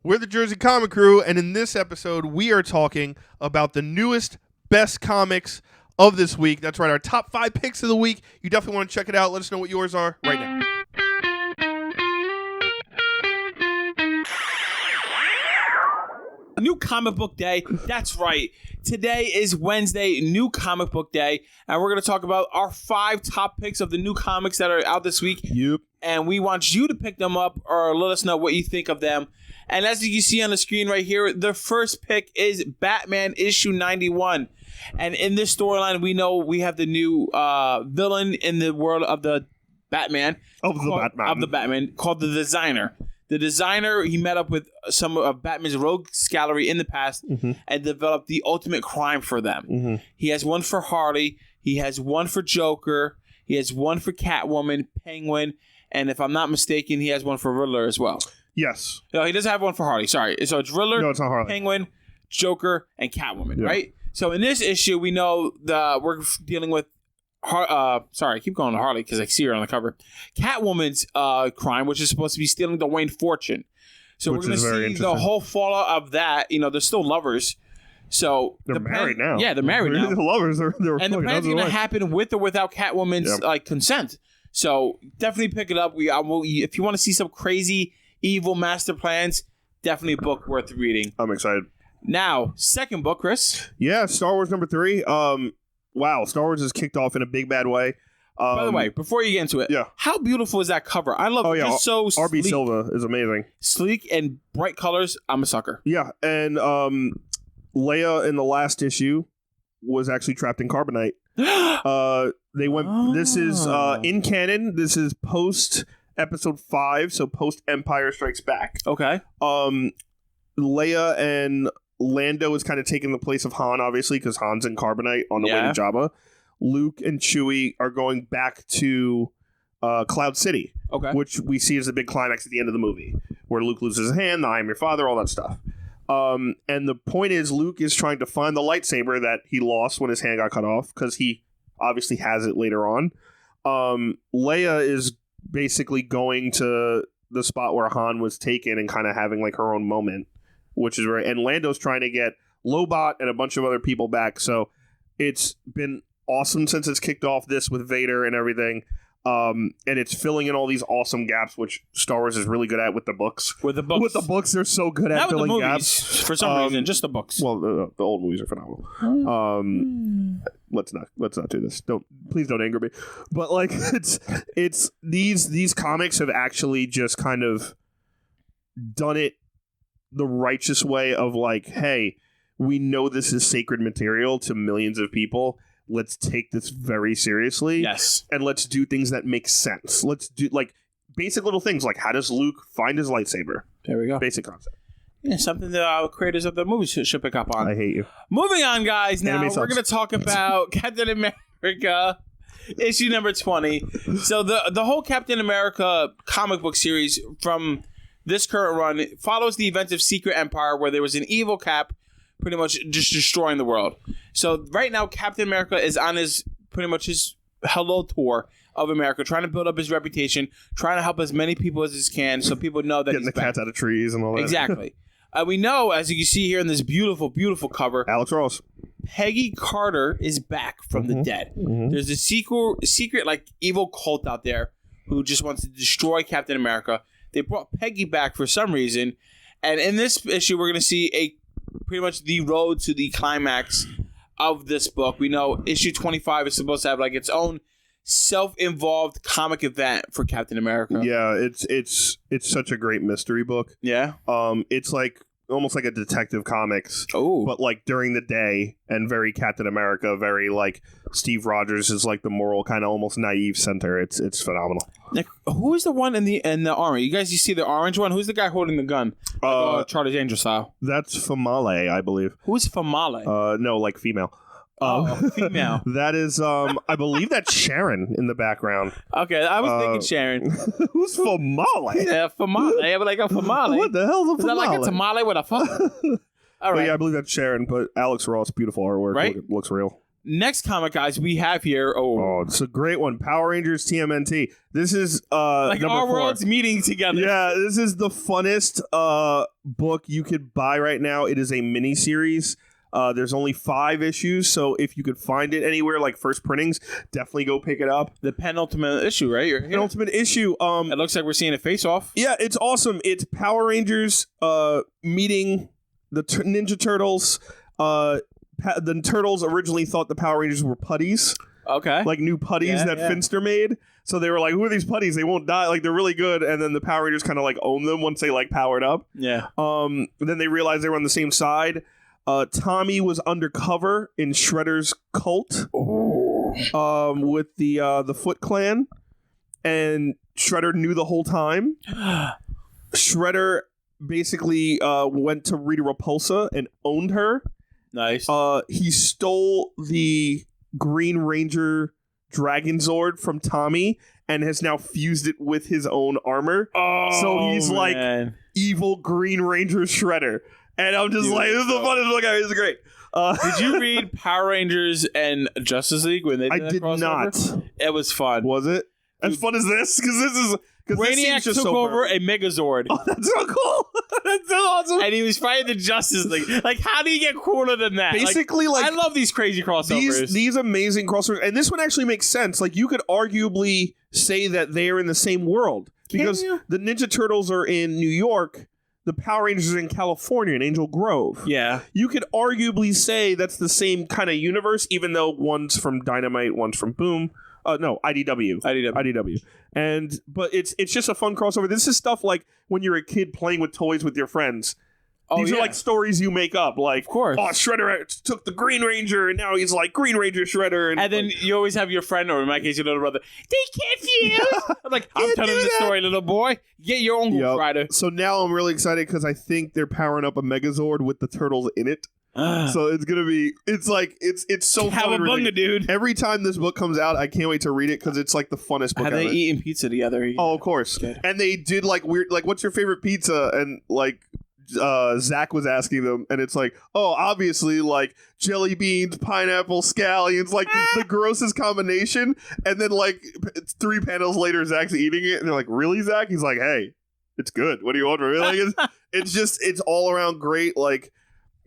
We're the Jersey Comic Crew, and in this episode, we are talking about the newest, best comics of this week. That's right, our top 5 picks of the week. You definitely want to check it out. Let us know what yours are right now. New comic book day. That's right. Today is Wednesday, new comic book day, and we're going to talk about our 5 top picks of the new comics that are out this week. Yep. And we want you to pick them up or let us know what you think of them. And as you see on the screen right here, the first pick is Batman issue 91. And in this storyline, we know we have the new villain in the world of the Batman. Of the Batman, called the Designer. The Designer, he met up with some of Batman's rogues gallery in the past and developed the ultimate crime for them. He has one for Harley. He has one for Joker. He has one for Catwoman, Penguin, and if I'm not mistaken, he has one for Riddler as well. Yes. No, he doesn't have one for Harley. Sorry. So it's Riddler, no, it's not Harley. Penguin, Joker, and Catwoman, right? So in this issue, we know we're dealing with sorry, I keep calling her Harley because I see her on the cover. Catwoman's crime, which is supposed to be stealing the Wayne fortune. So we're going to see the whole fallout of that. You know, they're still lovers. So they're married now. Yeah, they're married now. The lovers. They're and the plan's going to happen with or without Catwoman's consent. So definitely pick it up. If you want to see some crazy, evil master plans, definitely a book worth reading. I'm excited. Now, second book, Chris. Yeah, Star Wars number 3. Wow, Star Wars has kicked off in a big bad way. By the way, before you get into it, how beautiful is that cover? I love it. Just so RB Silva is amazing. Sleek and bright colors. I'm a sucker. Yeah, and Leia in the last issue was actually trapped in carbonite. They went. This is in canon. This is post episode 5, so post Empire Strikes Back. Okay. Leia and Lando is kind of taking the place of Han, obviously, because Han's in carbonite on the way to Jabba. Luke and Chewie are going back to Cloud City, which we see as the big climax at the end of the movie, where Luke loses his hand, the I am your father, all that stuff. And the point is, Luke is trying to find the lightsaber that he lost when his hand got cut off, because he obviously has it later on. Leia is basically going to the spot where Han was taken and kind of having like her own moment, which is right. And Lando's trying to get Lobot and a bunch of other people back. So it's been awesome since it's kicked off this with Vader and everything. And it's filling in all these awesome gaps, which Star Wars is really good at with the books. With the books, they're so good at filling gaps. For some reason, just the books. Well, the old movies are phenomenal. Let's not do this. Please don't anger me. But like, it's these comics have actually just kind of done it the righteous way of like, hey, we know this is sacred material to millions of people. Let's take this very seriously. Yes. And let's do things that make sense. Let's do like basic little things like, how does Luke find his lightsaber? There we go. Basic concept. Yeah, something that creators of the movie should pick up on. I hate you. Moving on, guys. Now we're going to talk about Captain America issue number 20. So the whole Captain America comic book series from this current run follows the events of Secret Empire, where there was an evil Cap pretty much just destroying the world. So right now, Captain America is on his hello tour of America, trying to build up his reputation, trying to help as many people as he can, so people know that getting the cats out of trees and all that. Exactly. We know, as you can see here in this beautiful, beautiful cover, Alex Ross. Peggy Carter is back from the dead. There's a secret like evil cult out there who just wants to destroy Captain America. They brought Peggy back for some reason, and in this issue, we're going to see pretty much the road to the climax of this book. We know issue 25 is supposed to have like its own self-involved comic event for Captain America. Yeah, it's such a great mystery book. Yeah. It's like almost like a Detective Comics. Oh. But like during the day and very Captain America, very like Steve Rogers is like the moral kind of almost naive center. It's phenomenal. Nick, who is the one in the orange? You see the orange one? Who's the guy holding the gun? Charlie's Angel style. That's Famale, I believe. Who's Famale? No, like female. Female. That is, I believe that's Sharon in the background. Okay, I was thinking Sharon. Who's Famale? Yeah, Famale. Yeah, but like a Famale. What the hell's a Famale? Is that like a tamale with a fuck? All right. But yeah, I believe that's Sharon, but Alex Ross, beautiful artwork. Right? Looks real. next comic, guys, we have here. Oh, it's a great one. Power Rangers TMNT. This is like number our 4. worlds meeting together. Yeah, this is the funnest book you could buy right now. It is a mini series. There's only 5 issues, so if you could find it anywhere, like first printings, definitely go pick it up. The penultimate issue, right? Penultimate issue. It looks like we're seeing a face-off. Yeah, it's awesome. It's Power Rangers meeting the Ninja Turtles. The Turtles originally thought the Power Rangers were putties. Okay. Like new putties that Finster made. So they were like, who are these putties? They won't die. Like, they're really good. And then the Power Rangers kind of like own them once they like powered up. Yeah. Then they realized they were on the same side. Tommy was undercover in Shredder's cult. With the Foot Clan. And Shredder knew the whole time. Shredder basically went to Rita Repulsa and owned her. Nice. He stole the Green Ranger Dragon Zord from Tommy and has now fused it with his own armor. So he's like evil Green Ranger Shredder. And I'm just like, this is the funnest book ever. This is great. Did you read Power Rangers and Justice League when they did I did crossover? not. It was fun. Was it? As fun as this? Because this is... Brainiac took over a Megazord. Oh, that's so cool. That's so awesome. And he was fighting the Justice League. Like, how do you get cooler than that? Basically, like I love these crazy crossovers. These amazing crossovers. And this one actually makes sense. Like, you could arguably say that they are in the same world. Because the Ninja Turtles are in New York. The Power Rangers are in California, in Angel Grove. Yeah. You could arguably say that's the same kind of universe, even though one's from Dynamite, one's from Boom. No, IDW. But it's just a fun crossover. This is stuff like when you're a kid playing with toys with your friends. These are like stories you make up. Like, of course. Oh, Shredder took the Green Ranger, and now he's like Green Ranger Shredder. And then you always have your friend, or in my case, your little brother. They can't fuse. I'm like, I'm telling the story, little boy. Get your own Ghost Rider. So now I'm really excited because I think they're powering up a Megazord with the turtles in it. So it's gonna be. It's like it's so fun. Cowabunga, dude! Every time this book comes out, I can't wait to read it because it's like the funnest book. Have they eaten pizza together? Oh, of course. Good. And they did like weird. Like, what's your favorite pizza? And like Zach was asking them, and it's like, oh, obviously like jelly beans, pineapple, scallions, like the grossest combination. And then like 3 panels later, Zach's eating it, and they're like, really, Zach? He's like, hey, it's good. What do you want from me? Like, it's all around great. Like.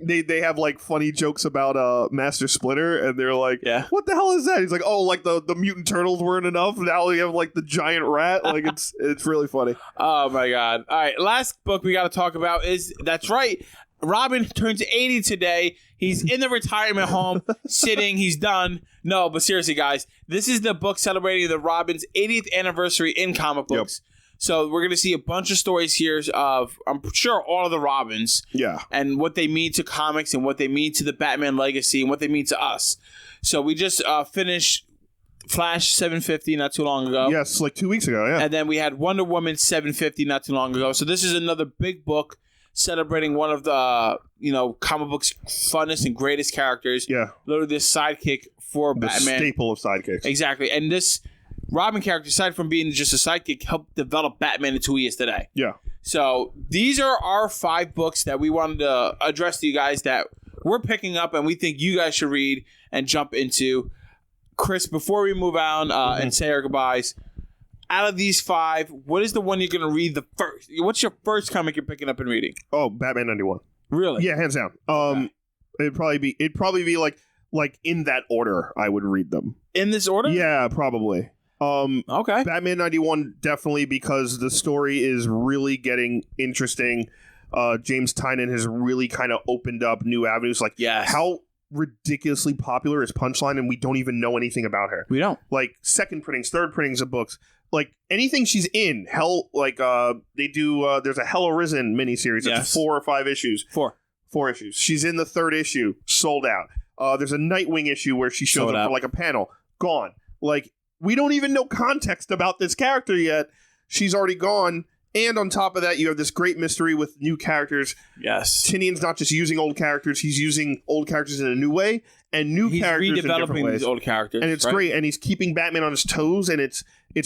They have like funny jokes about Master Splinter, and they're like, what the hell is that? He's like, oh, like the mutant turtles weren't enough. Now we have like the giant rat. Like it's really funny. Oh my god! All right, last book we got to talk about is that's right. Robin turns 80 today. He's in the retirement home, sitting. He's done. No, but seriously, guys, this is the book celebrating the Robin's 80th anniversary in comic books. Yep. So we're going to see a bunch of stories here of, I'm sure, all of the Robins. Yeah. And what they mean to comics and what they mean to the Batman legacy and what they mean to us. So we just finished Flash 750 not too long ago. Yes, like 2 weeks ago, yeah. And then we had Wonder Woman 750 not too long ago. So this is another big book celebrating one of the, comic books' funnest and greatest characters. Yeah. Literally this sidekick for the Batman. Staple of sidekicks. Exactly. And this Robin character, aside from being just a sidekick, helped develop Batman into who he is today. Yeah. So these are our 5 books that we wanted to address to you guys that we're picking up and we think you guys should read and jump into. Chris, before we move on and say our goodbyes, out of these 5, what is the one you're going to read the first? What's your first comic you're picking up and reading? Oh, Batman 91. Really? Yeah, hands down. Okay. It'd probably be like in that order I would read them. In this order? Yeah, probably. Okay. Batman 91 definitely, because the story is really getting interesting. James Tynion has really kind of opened up new avenues. Like, how ridiculously popular is Punchline, and we don't even know anything about her. We don't. Like, second printings, third printings of books. Like, anything she's in. Hell, like, they do, there's a Hell Arisen miniseries. Yes. It's 4 or 5 issues. 4 issues. She's in the 3rd issue. Sold out. There's a Nightwing issue where she shows up for, like, a panel. Gone. Like, we don't even know context about this character yet. She's already gone. And on top of that, you have this great mystery with new characters. Yes. Tynion's not just using old characters. He's using old characters in a new way and new characters in different ways. He's redeveloping these old characters. And it's great. And he's keeping Batman on his toes. And it's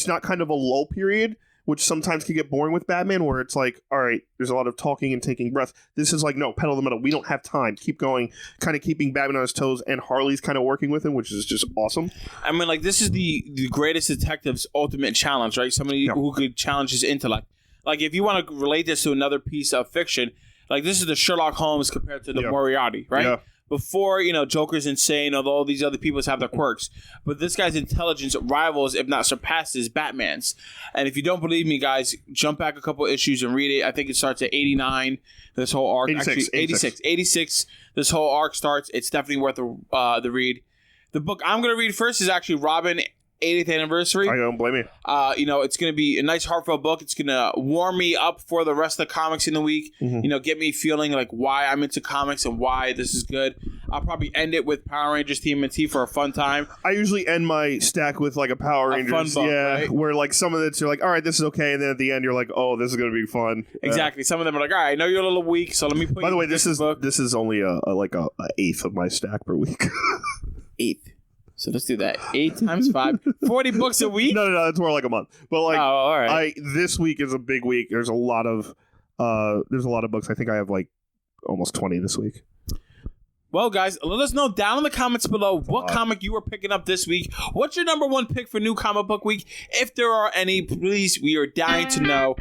not kind of a lull period which sometimes can get boring with Batman, where it's like, all right, there's a lot of talking and taking breath. This is like, no, pedal the metal. We don't have time. Keep going. Kind of keeping Batman on his toes, and Harley's kind of working with him, which is just awesome. I mean, like, this is the greatest detective's ultimate challenge, right? Somebody who could challenge his intellect. Like, if you want to relate this to another piece of fiction, like, this is the Sherlock Holmes compared to the Moriarty, right? Yeah. Before, Joker's insane, although all these other people have their quirks. But this guy's intelligence rivals, if not surpasses, Batman's. And if you don't believe me, guys, jump back a couple issues and read it. I think it starts at 89, this whole arc. 86. This whole arc starts. It's definitely worth the read. The book I'm going to read first is actually Robin 80th anniversary. I don't blame you. It's going to be a nice heartfelt book. It's going to warm me up for the rest of the comics in the week. Mm-hmm. Get me feeling like why I'm into comics and why this is good. I'll probably end it with Power Rangers TMNT for a fun time. I usually end my stack with like a Power Rangers, fun book, right? Where like some of it you're like, all right, this is okay, and then at the end you're like, oh, this is going to be fun. Exactly. Some of them are like, all right, I know you're a little weak, so let me put. By the way, this is only a eighth of my stack per week. Eighth. So let's do that. 8 times 5. 40 books a week? No, that's more like a month. But like, all right. This week is a big week. There's a lot of books. I think I have like almost 20 this week. Well, guys, let us know down in the comments below what comic you are picking up this week. What's your number one pick for New Comic Book Week? If there are any, please, we are dying to know.